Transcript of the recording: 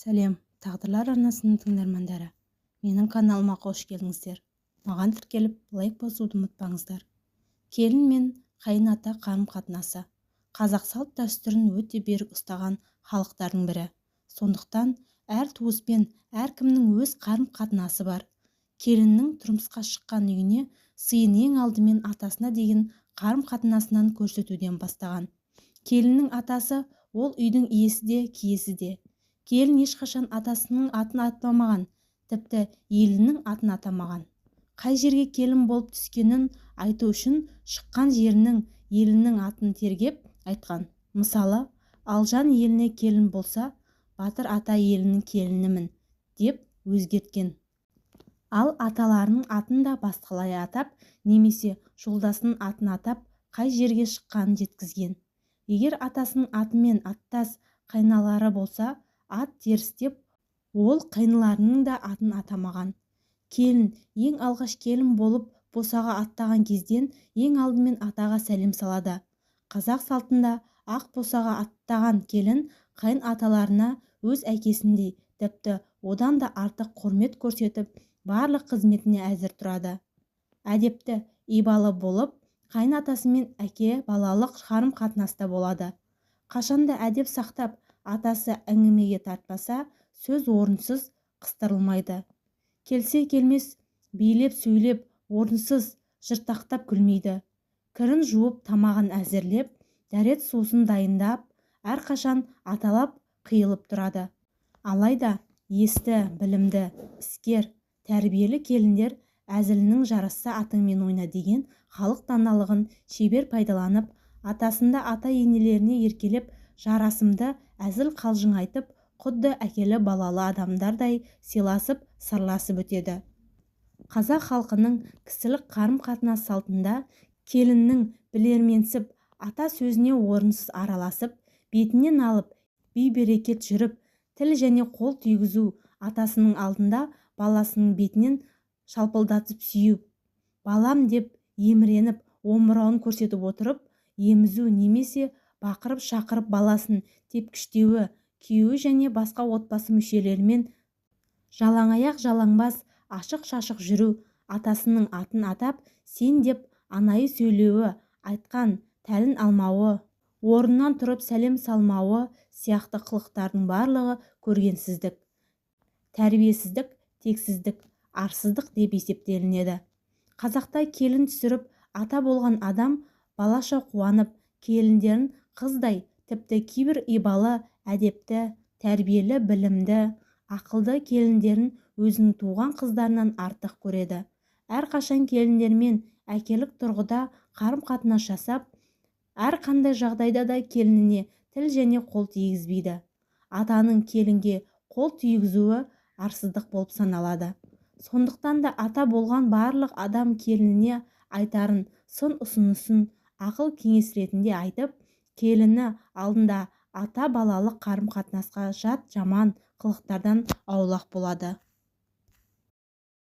Сәлем, тағдырлар арнасының тыңдармандары. Менің каналыма қош келдіңіздер. Маған тіркеліп, лайк басуды ұмытпаңыздар. Келін мен қайын-ата қарым-қатынасы. Қазақ салт дәстүрін өте берік ұстаған халықтардың бірі. Сондықтан әр туыспен әркімнің өз қарым-қатынасы бар. Келіннің тұрмысқа шыққан үйіне сыйын ең алдымен атасына деген қарым-қатынасынан көрсетуден бастаған. Келіннің атасы ол үйдің иесі де, киесі де. Келін ешқашан атасының атын атамаған, тіпті елінің атын атамаған. Қай жерге келін болып түскенін айту үшін шыққан жерінің, елінің атын тергеп айтқан. Мысалы, Алжан еліне келін болса, Батыр ата елінің келінімін деп өзгерткен. Ал аталарының атын да басқалай атап, немесе жолдасының атын атап, қай жерге шыққанын жеткізген. Егер атасының атымен аттас қайналары болса, ат терістеп, ол қайныларының да атын атамаған. Келін ең алғаш келін болып босаға аттаған кезден ең алдымен атаға сәлем салады. Қазақ салтында ақ босаға аттаған келін қайын аталарына өз әкесіндей, тіпті одан да артық құрмет көрсетіп, барлық қызметіне әзір тұрады. Әдепті, ибалы болып, қайын атасымен әке балалық қарым-қатынаста болады. Қашанда әдеп сақтап, атасы әңгімеге тартпаса, сөз орынсыз қыстырылмайды. Келсе келмес, билеп сөйлеп, орынсыз жыртақтап күлмейді. Кірін жуып, тамағын әзірлеп, дәрет сусын дайындап, әрқашан аталап қиылып тұрады. Алайда есті, білімді, іскер, тәрбиелі келіндер әзілінің жарасса атыңмен ойна деген халық даналығын шебер пайдаланып, атасында ата-енелеріне еркелеп, жарасымды әзіл қалжың айтып, құдды әкелі балалы адамдардай сыйласып, сырласып өтеді. Қазақ халқының кісілік қарым-қатынас салтында келіннің білерменсіп, ата сөзіне орынсыз араласып, бетінен алып, бей-берекет жүріп, тіл және қол тигізу, атасының алдында баласының бетінен шалпылдатып сүйіп, балам деп еміреніп, омырауын көрсетіп отырып, емізу немесе бақырып-шақырып баласын тепкіштеуі, күйеуі және басқа отбасы мүшелерімен жалаңаяқ жалаңбас, ашық-шашық жүру, атасының атын атап, сен деп анайы сөйлеуі, айтқан тәлін алмауы, орнынан тұрып сәлем салмауы сияқты қылықтардың барлығы көргенсіздік, тәрбиесіздік, тексіздік, арсыздық деп есептелінеді. Қазақта келін түсіріп ата болған адам балаша қуанып, келіндерін қыздай, тіпті кейбір ибалы, әдепті, тәрбиелі, білімді, ақылды келіндерін өзінің туған қыздарынан артық көреді. Әрқашан келіндермен әкелік тұрғыда қарым-қатынас жасап, әрқандай жағдайда да келініне тіл және қол тигізбейді. Атаның келінге қол тигізуі арсыздық болып саналады. Сондықтан да ата болған барлық адам келініне айтарын сын ұсынысын ақыл кеңес ретінде айтып, келіні алдында ата балалық қарым-қатынасқа жат жаман қылықтардан аулақ болады.